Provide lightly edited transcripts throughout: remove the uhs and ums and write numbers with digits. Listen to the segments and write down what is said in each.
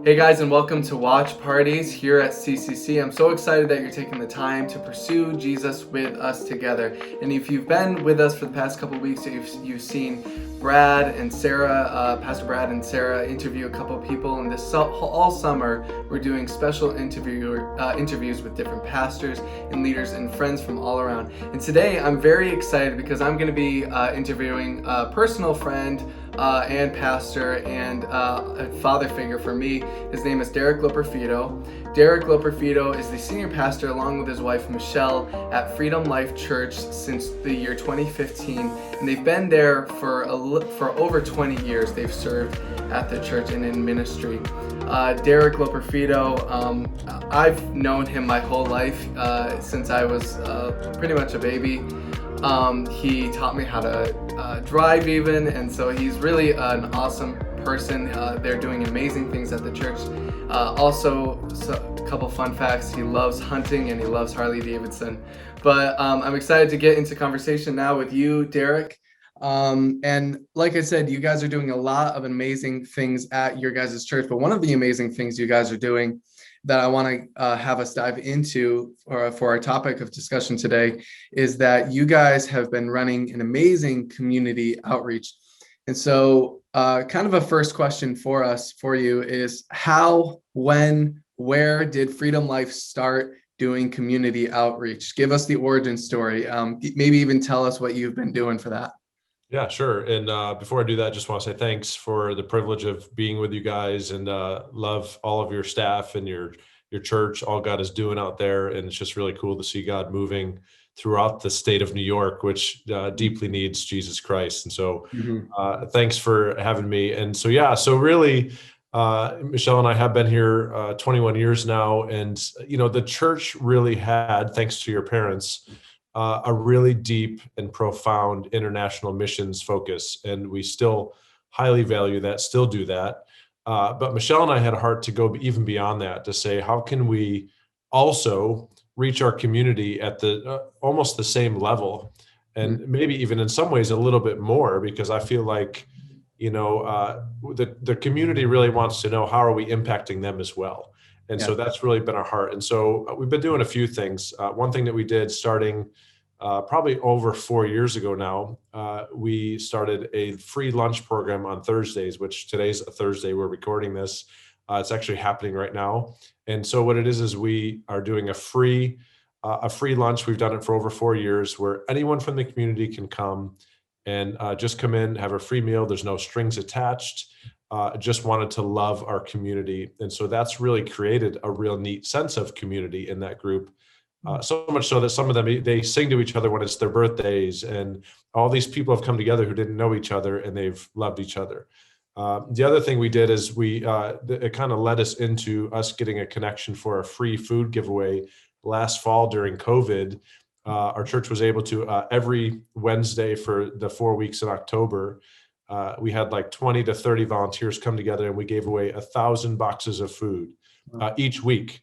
Hey guys, and welcome to Watch Parties here at CCC. I'm so excited that you're taking the time to pursue Jesus with us together. And if you've been with us for the past couple of weeks, you've seen Brad and Sarah, Pastor Brad and Sarah, interview a couple of people. And all summer, we're doing special interviews with different pastors and leaders and friends from all around. And today, I'm very excited because I'm going to be interviewing a personal friend and pastor and a father figure for me. His name is Derek Loperfido. Derek Loperfido is the senior pastor along with his wife Michelle at Freedom Life Church since the year 2015, and they've been there for over 20 years. They've served at the church and in ministry. Derek Loperfido, I've known him my whole life since I was pretty much a baby. He taught me how to drive even, and so he's really an awesome person. They're doing amazing things at the church. Also, a couple fun facts: he loves hunting and he loves Harley Davidson. But I'm excited to get into conversation now with you, Derek. And like I said, you guys are doing a lot of amazing things at your guys' church. But one of the amazing things you guys are doing that I want to have us dive into for our topic of discussion today is that you guys have been running an amazing community outreach. And so kind of a first question for you is how, when, where did Freedom Life start doing community outreach? Give us the origin story. Maybe even tell us what you've been doing for that. Yeah, sure. And before I do that, I just want to say thanks for the privilege of being with you guys, and love all of your staff and your church, all God is doing out there. And it's just really cool to see God moving throughout the state of New York, which deeply needs Jesus Christ. And so thanks for having me. And so, yeah, so really, Michelle and I have been here 21 years now. And, the church really had, thanks to your parents, a really deep and profound international missions focus. And we still highly value that, still do that. But Michelle and I had a heart to go even beyond that, to say, how can we also reach our community at the almost the same level, and maybe even in some ways a little bit more, because I feel like, the community really wants to know, how are we impacting them as well? And so that's really been our heart. And so we've been doing a few things. One thing that we did starting probably over 4 years ago now, we started a free lunch program on Thursdays, which today's a Thursday, we're recording this. It's actually happening right now. And so what it is we are doing a free lunch. We've done it for over 4 years, where anyone from the community can come and just come in, have a free meal. There's no strings attached. Just wanted to love our community. And so that's really created a real neat sense of community in that group. So much so that some of them, they sing to each other when it's their birthdays, and all these people have come together who didn't know each other, and they've loved each other. The other thing we did is it kind of led us into us getting a connection for a free food giveaway last fall during COVID. Our church was able to, every Wednesday for the 4 weeks in October, we had like 20 to 30 volunteers come together, and we gave away 1,000 boxes of food each week.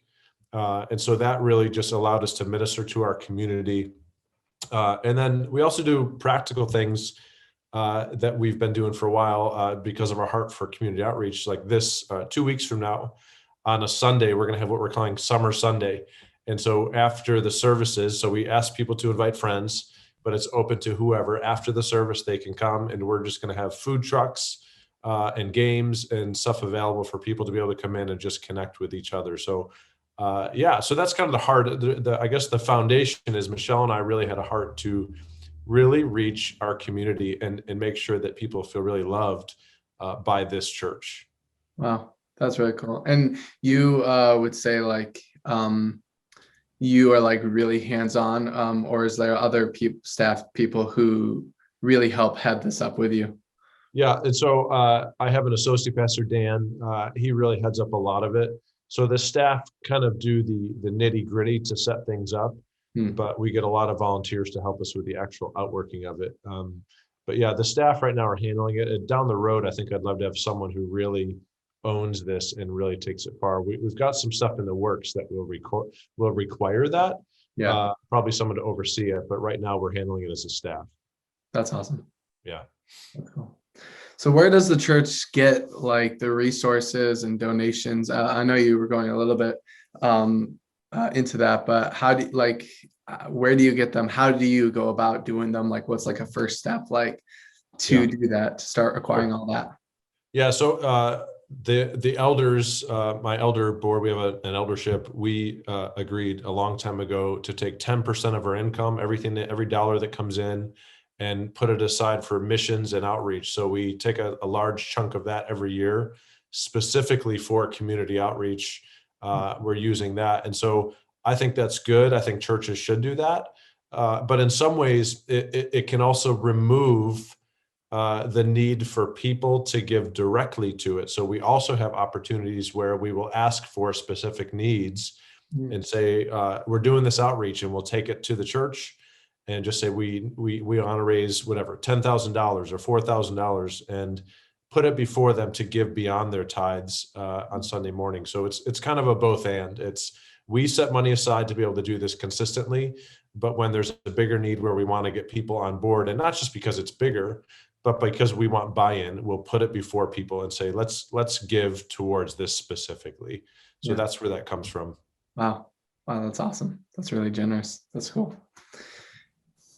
And so that really just allowed us to minister to our community. And then we also do practical things that we've been doing for a while because of our heart for community outreach. Like this, 2 weeks from now, on a Sunday, we're going to have what we're calling Summer Sunday. And so after the services, so we ask people to invite friends, but it's open to whoever. After the service, they can come, and we're just going to have food trucks and games and stuff available for people to be able to come in and just connect with each other. So so that's kind of the heart. I guess the foundation is Michelle and I really had a heart to really reach our community and make sure that people feel really loved by this church. Wow, that's really cool. And you would say you are like really hands-on, or is there other staff people who really help head this up with you? Yeah, and so I have an associate pastor, Dan. He really heads up a lot of it. So the staff kind of do the nitty gritty to set things up, but we get a lot of volunteers to help us with the actual outworking of it. But yeah, the staff right now are handling it. And down the road, I think I'd love to have someone who really owns this and really takes it far. We've got some stuff in the works that will require that. Probably someone to oversee it, but right now we're handling it as a staff. That's awesome. Yeah. That's cool. So where does the church get like the resources and donations? I know you were going a little bit um, into that, but how do you, like where do you get them? How do you go about doing them? Like what's like a first step like to Yeah. do that, to start acquiring all that? Yeah. So the elders, my elder board, we have an eldership. We agreed a long time ago to take 10% of our income, every dollar that comes in, and put it aside for missions and outreach. So we take a large chunk of that every year, specifically for community outreach. We're using that, and so I think that's good. I think churches should do that, but in some ways, it can also remove the need for people to give directly to it. So we also have opportunities where we will ask for specific needs Mm. and say, we're doing this outreach, and we'll take it to the church and just say, we want to raise whatever, $10,000 or $4,000, and put it before them to give beyond their tithes on Sunday morning. So it's kind of a both and. We set money aside to be able to do this consistently, but when there's a bigger need where we want to get people on board, and not just because it's bigger, but because we want buy-in, we'll put it before people and say, let's give towards this specifically. So Yeah. that's where that comes from. Wow. Wow, that's awesome. That's really generous. That's cool.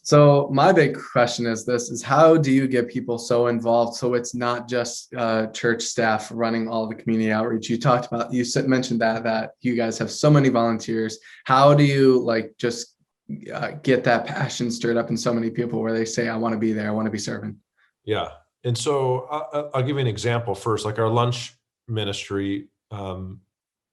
So my big question is how do you get people so involved so it's not just church staff running all the community outreach? You talked about, mentioned that you guys have so many volunteers. How do you like just get that passion stirred up in so many people where they say, I want to be there, I want to be serving? Yeah. And so I'll give you an example first, like our lunch ministry.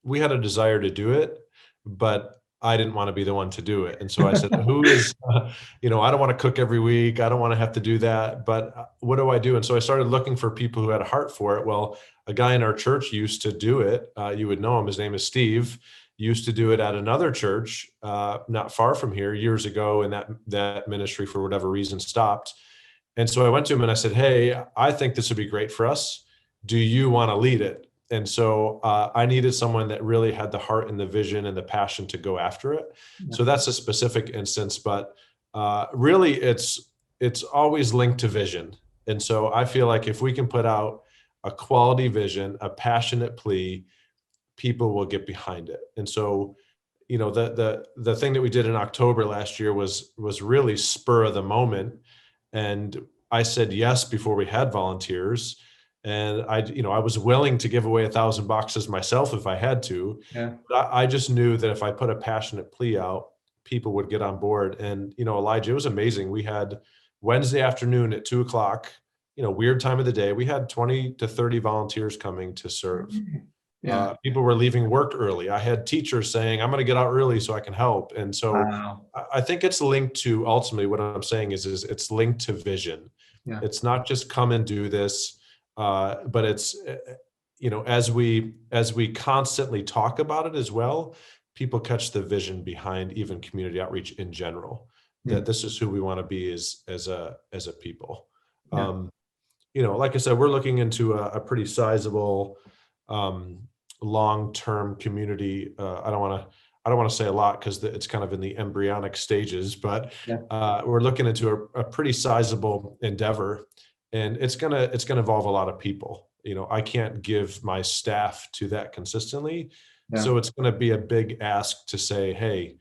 We had a desire to do it, but I didn't want to be the one to do it. And so I said, who is, I don't want to cook every week. I don't want to have to do that, but what do I do? And so I started looking for people who had a heart for it. Well, a guy in our church used to do it. You would know him. His name is Steve. Used to do it at another church, not far from here years ago. And that ministry, for whatever reason, stopped. And so I went to him and I said, hey, I think this would be great for us. Do you want to lead it? And so I needed someone that really had the heart and the vision and the passion to go after it. Yeah. So that's a specific instance, but really it's always linked to vision. And so I feel like if we can put out a quality vision, a passionate plea, people will get behind it. And so, the thing that we did in October last year was really spur of the moment. And I said yes before we had volunteers. And I was willing to give away 1,000 boxes myself if I had to. Yeah. But I just knew that if I put a passionate plea out, people would get on board. And, Elijah, it was amazing. We had Wednesday afternoon at 2:00, weird time of the day. We had 20 to 30 volunteers coming to serve. Yeah. People were leaving work early. I had teachers saying, I'm going to get out early so I can help. And so Wow. I think it's linked to, ultimately what I'm saying is it's linked to vision. Yeah. It's not just come and do this, but it's, as we constantly talk about it as well, people catch the vision behind even community outreach in general, that this is who we want to be as a people. Yeah. Like I said, we're looking into a pretty sizable long-term community. I don't want to say a lot because it's kind of in the embryonic stages, but we're looking into a pretty sizable endeavor, and it's gonna involve a lot of people. I can't give my staff to that consistently, so it's going to be a big ask to say, hey,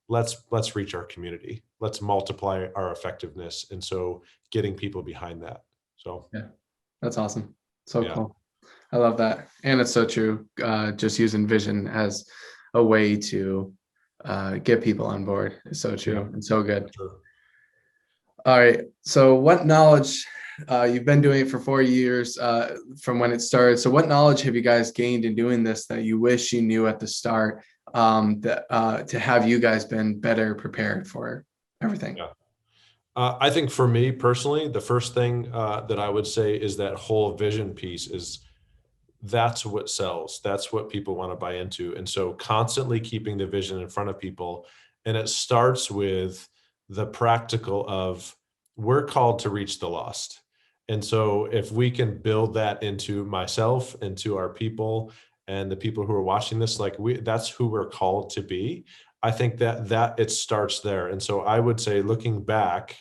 let's reach our community, let's multiply our effectiveness, and so getting people behind that. So That's awesome. So cool. I love that. And it's so true. Just using vision as a way to get people on board is so true and so good. Sure. All right. So what knowledge, you've been doing it for 4 years from when it started. So what knowledge have you guys gained in doing this that you wish you knew at the start to have you guys been better prepared for everything? Yeah. I think for me personally, the first thing that I would say is that whole vision piece that's what sells. That's what people want to buy into. And so constantly keeping the vision in front of people. And it starts with the practical of we're called to reach the lost. And so if we can build that into myself, into our people and the people who are watching this, that's who we're called to be. I think that it starts there. And so I would say, looking back,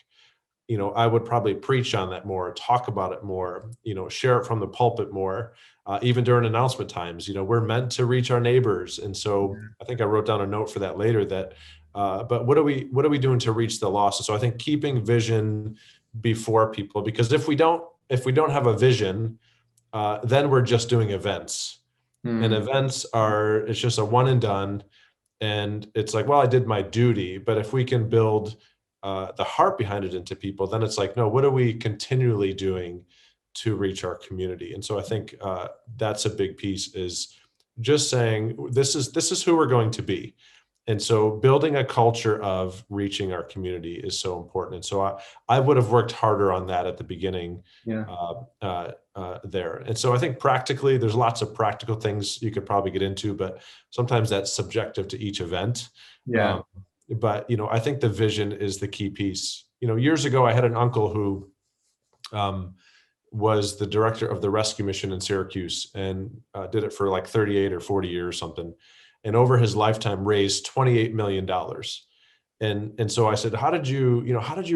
I would probably preach on that more, talk about it more, share it from the pulpit more, even during announcement times. We're meant to reach our neighbors. And so I think I wrote down a note for that later that, but what are we doing to reach the lost? And so I think keeping vision before people, because if we don't have a vision, then we're just doing events. And events it's just a one and done. And it's like, well, I did my duty. But if we can build the heart behind it into people, then it's like, no, what are we continually doing to reach our community? And so I think that's a big piece, is just saying, this is who we're going to be. And so building a culture of reaching our community is so important. And so I would have worked harder on that at the beginning. Yeah. There. And so I think practically, there's lots of practical things you could probably get into, but sometimes that's subjective to each event. Yeah. But I think the vision is the key piece. Years ago, I had an uncle who was the director of the rescue mission in Syracuse, and did it for like 38 or 40 years or something. And over his lifetime raised $28 million. And so I said, how did you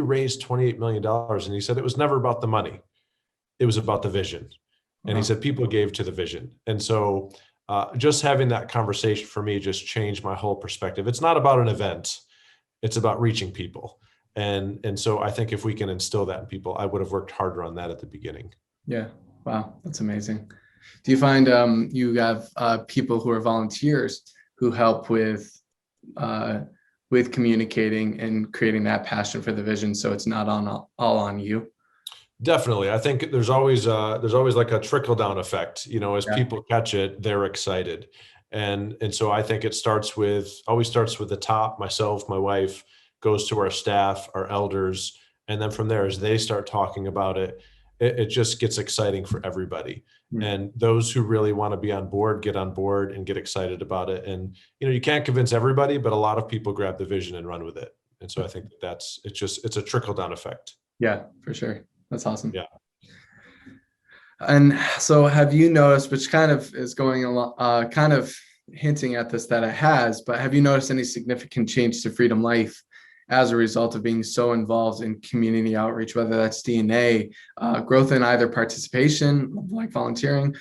raise $28 million? And he said, it was never about the money. It was about the vision. And he said, people gave to the vision. And so just having that conversation for me just changed my whole perspective. It's not about an event. It's about reaching people. And so I think if we can instill that in people, I would have worked harder on that at the beginning. Yeah. Wow. That's amazing. Do you find you have people who are volunteers who help with communicating and creating that passion for the vision, so it's not all on you? Definitely. I think there's always like a trickle down effect, as people catch it, they're excited. And so I think it always starts with the top, myself, my wife, goes to our staff, our elders. And then from there, as they start talking about it, it just gets exciting for everybody. And those who really want to be on board, get on board and get excited about it. And, you can't convince everybody, but a lot of people grab the vision and run with it. And so I think it's a trickle down effect. Yeah, for sure. That's awesome. Yeah. And so have you noticed, which kind of is going along, kind of hinting at this that it has, but have you noticed any significant change to Freedom Life as a result of being so involved in community outreach, whether that's DNA, growth in either participation, like volunteering,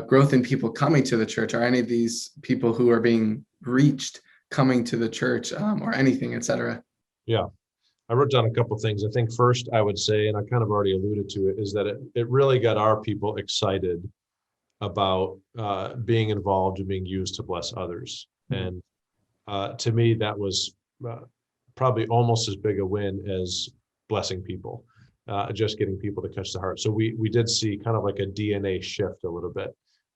growth in people coming to the church, or any of these people who are being reached coming to the church, or anything, et cetera? Yeah. I wrote down a couple of things. I think first I would say, and I kind of already alluded to it, is that it really got our people excited about being involved and being used to bless others. And to me, that was probably almost as big a win as blessing people, just getting people to catch the heart. So we did see kind of like a DNA shift a little bit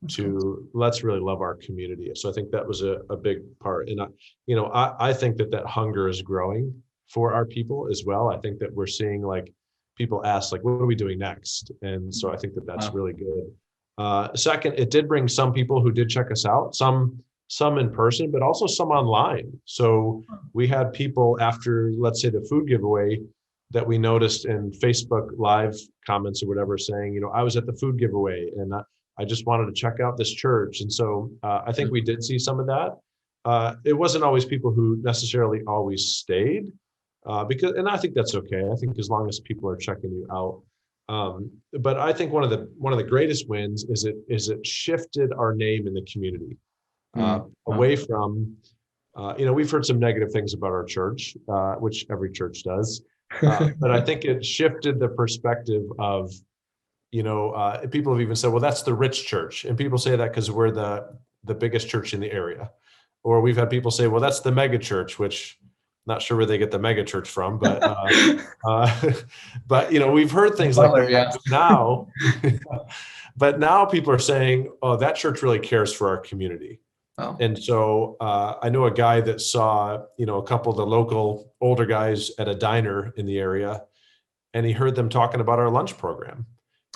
to let's really love our community. So I think that was a big part. And I think that hunger is growing for our people as well. I think that we're seeing like people ask, like, what are we doing next? And so I think that that's really good. Second, it did bring some people who did check us out, some in person, but also some online. So we had people after, let's say, the food giveaway that we noticed in Facebook Live comments or whatever saying, I was at the food giveaway and I just wanted to check out this church. And so I think we did see some of that. It wasn't always people who necessarily always stayed, and I think that's okay. I think as long as people are checking you out. But I think one of the greatest wins is it shifted our name in the community. Away from, we've heard some negative things about our church, which every church does. But I think it shifted the perspective of, people have even said, well, that's the rich church. And people say that because we're the biggest church in the area. Or we've had people say, well, that's the mega church, which I'm not sure where they get the mega church from, but we've heard things like that. Yeah. Now, but now people are saying, oh, that church really cares for our community. Oh. And so I know a guy that saw, a couple of the local older guys at a diner in the area, and he heard them talking about our lunch program.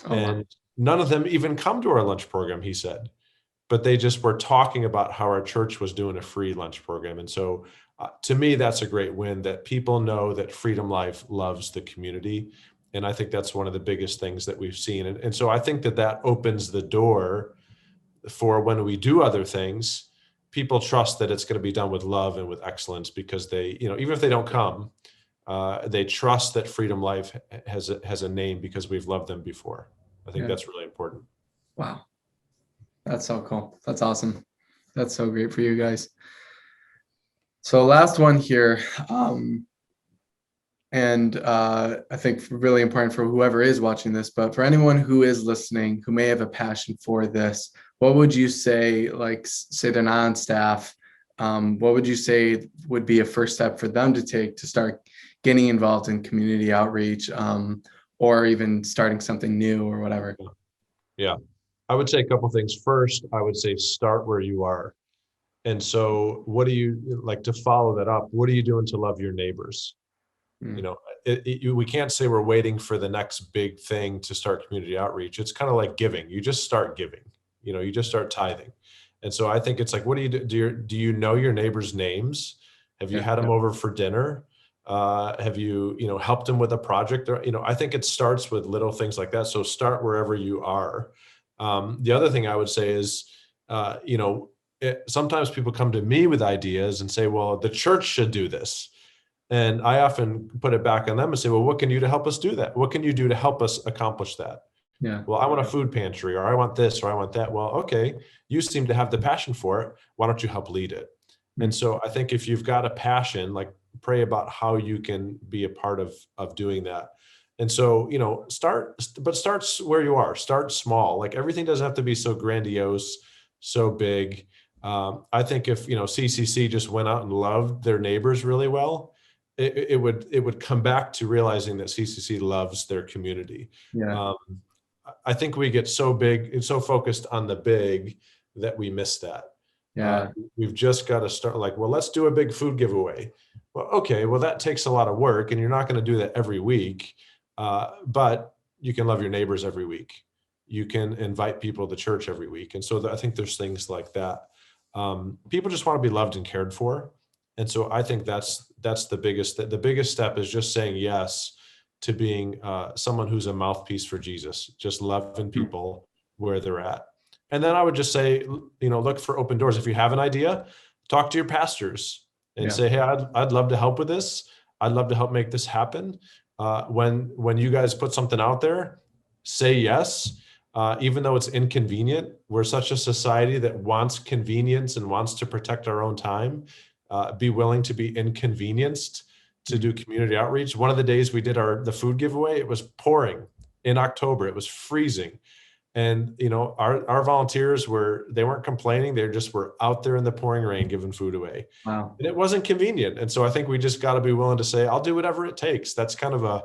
Oh, and wow. None of them even come to our lunch program, he said, but they just were talking about how our church was doing a free lunch program. And so to me, that's a great win, that people know that Freedom Life loves the community. And I think that's one of the biggest things that we've seen. And so I think that opens the door for when we do other things, people trust that it's going to be done with love and with excellence, because they, even if they don't come, They trust that Freedom Life has a name because we've loved them before. I think that's really important. Wow. That's so cool. That's awesome. That's so great for you guys. So last one here. I think really important for whoever is watching this, but for anyone who is listening, who may have a passion for this, what would you say, like say they're not on staff, what would you say would be a first step for them to take to start getting involved in community outreach, or even starting something new or whatever? Yeah. I would say a couple of things. First, I would say start where you are. And so what do you like to follow that up? What are you doing to love your neighbors? You know, we can't say we're waiting for the next big thing to start community outreach. It's kind of like giving. You just start giving, you just start tithing. And so I think it's like, what do you do? Do you know your neighbors' names? Have you had them over for dinner? Have you, helped them with a project? Or, I think it starts with little things like that. So start wherever you are. The other thing I would say is, sometimes people come to me with ideas and say, well, the church should do this. And I often put it back on them and say, well, what can you do to help us do that? What can you do to help us accomplish that? Yeah. Well, I want a food pantry, or I want this, or I want that. Well, okay, you seem to have the passion for it. Why don't you help lead it? And so I think if you've got a passion, like pray about how you can be a part of doing that. And so, start where you are, start small. Like everything doesn't have to be so grandiose, so big. I think if, CCC just went out and loved their neighbors really well, it would come back to realizing that CCC loves their community. Yeah. I think we get so big and so focused on the big that we miss that. Yeah. We've just got to start like, well, let's do a big food giveaway. Well, okay, well, that takes a lot of work and you're not going to do that every week. But you can love your neighbors every week. You can invite people to church every week. And so I think there's things like that. People just want to be loved and cared for. And so I think that's the biggest step is just saying yes to being someone who's a mouthpiece for Jesus, just loving people where they're at. And then I would just say, look for open doors. If you have an idea, talk to your pastors and say, hey, I'd love to help with this. I'd love to help make this happen. When you guys put something out there, say yes. Even though it's inconvenient, we're such a society that wants convenience and wants to protect our own time. Be willing to be inconvenienced to do community outreach. One of the days we did the food giveaway, it was pouring in October. It was freezing. And, our volunteers they weren't complaining. They just were out there in the pouring rain, giving food away. Wow. And it wasn't convenient. And so I think we just got to be willing to say, I'll do whatever it takes. That's kind of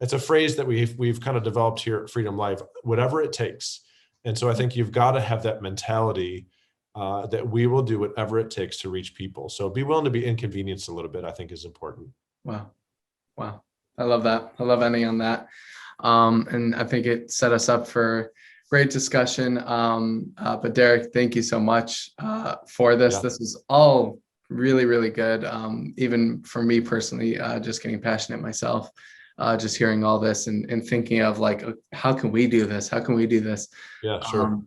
it's a phrase that we've kind of developed here at Freedom Life, whatever it takes. And so I think you've got to have that mentality that we will do whatever it takes to reach people. So be willing to be inconvenienced a little bit, I think is important. Wow. Wow. I love that. I love ending on that. And I think it set us up for great discussion. But Derek, thank you so much for this. Yeah. This is all really, really good. Even for me personally, just getting passionate myself, just hearing all this and thinking of like, how can we do this? How can we do this? Yeah, sure.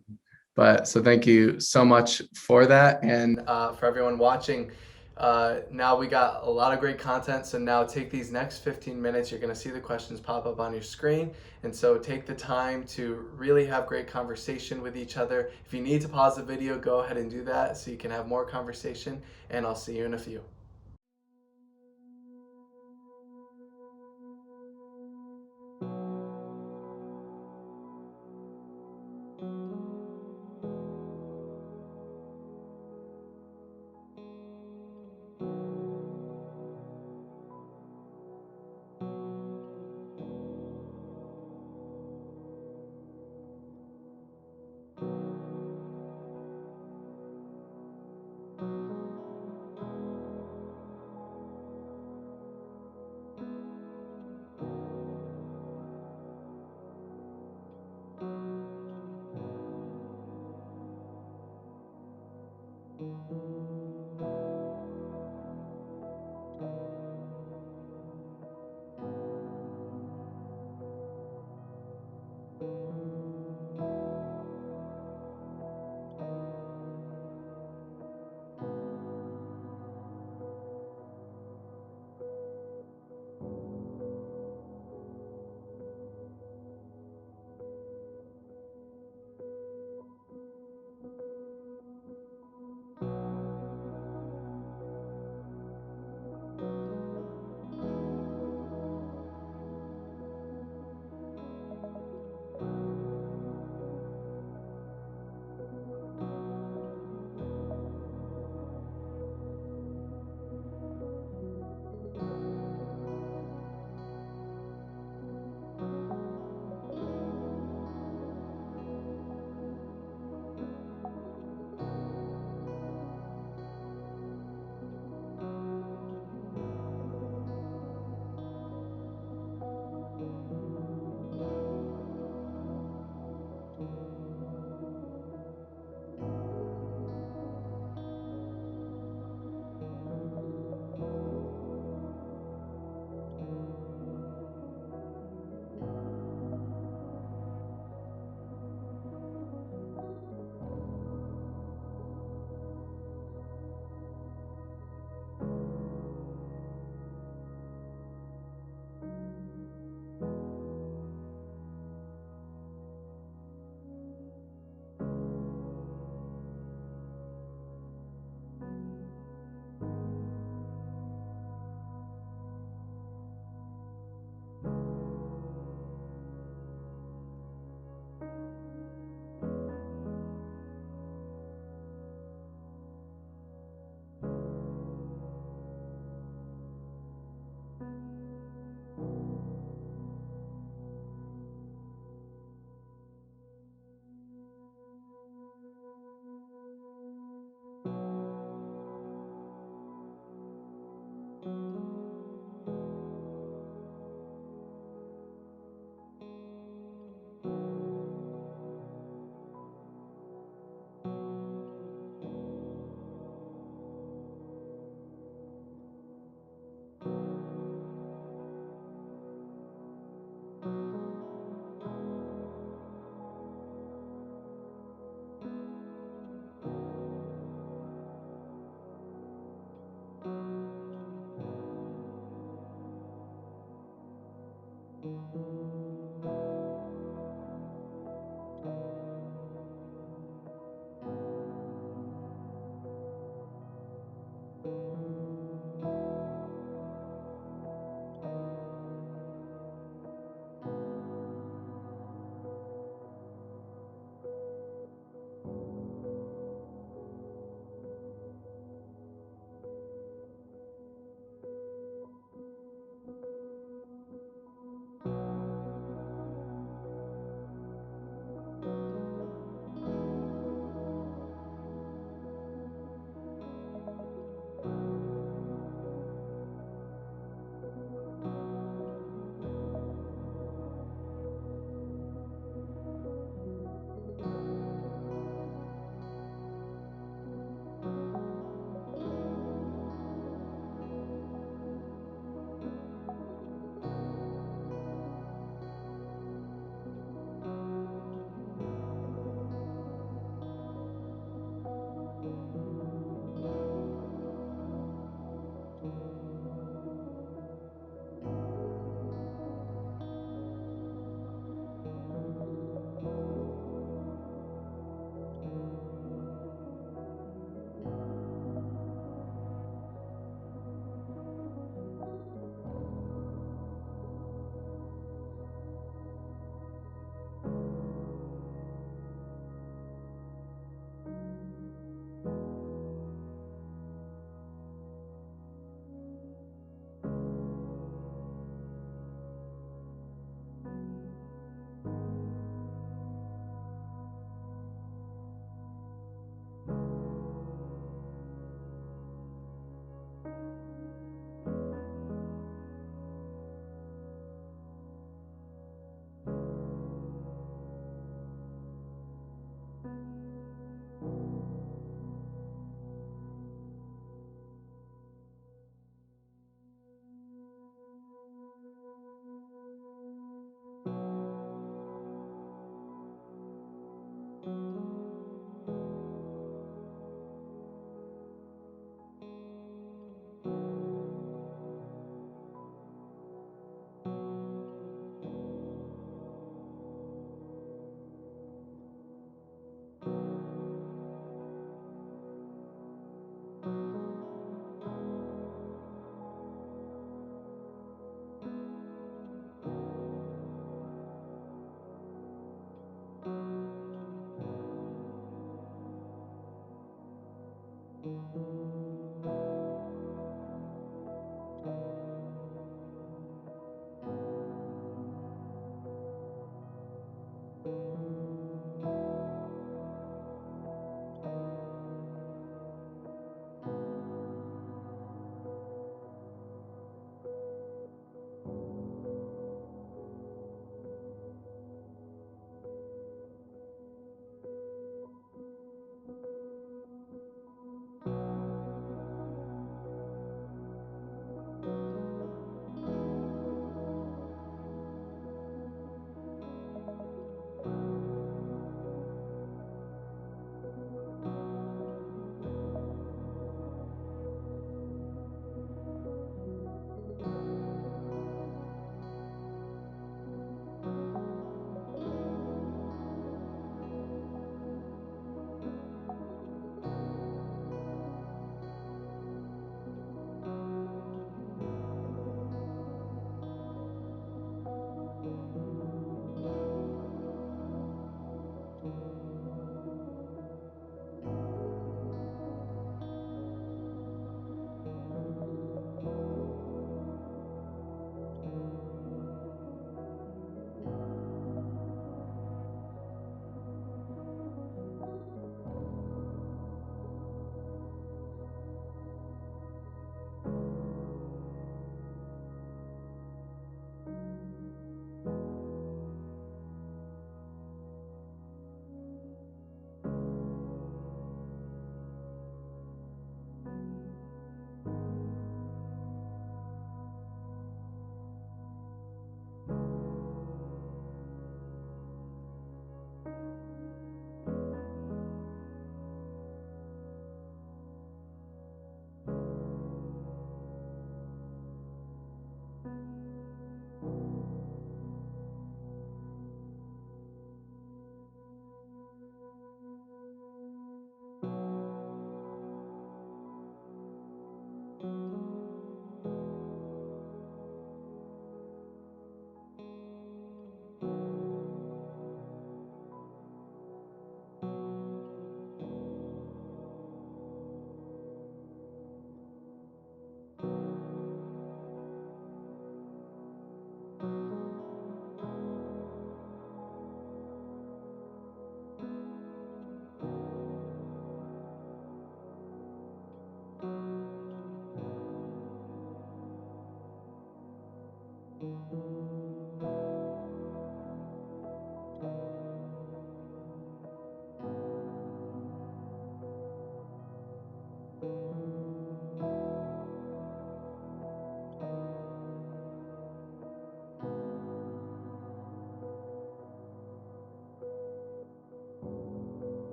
But so thank you so much for that. And for everyone watching, now we got a lot of great content. So now take these next 15 minutes. You're going to see the questions pop up on your screen. And so take the time to really have great conversation with each other. If you need to pause the video, go ahead and do that so you can have more conversation. And I'll see you in a few.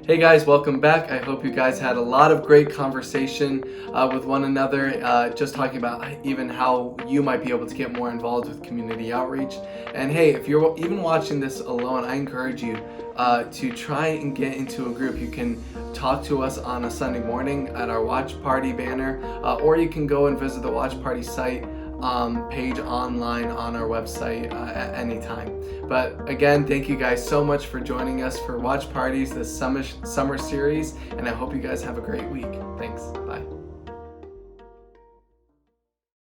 Hey guys, welcome back. I hope you guys had a lot of great conversation with one another, just talking about even how you might be able to get more involved with community outreach. And hey, if you're even watching this alone, I encourage you to try and get into a group. You can talk to us on a Sunday morning at our Watch Party banner, or you can go and visit the Watch Party site page online on our website at any time. But again, thank you guys so much for joining us for Watch Parties, this summer series, and I hope you guys have a great week. Thanks. Bye.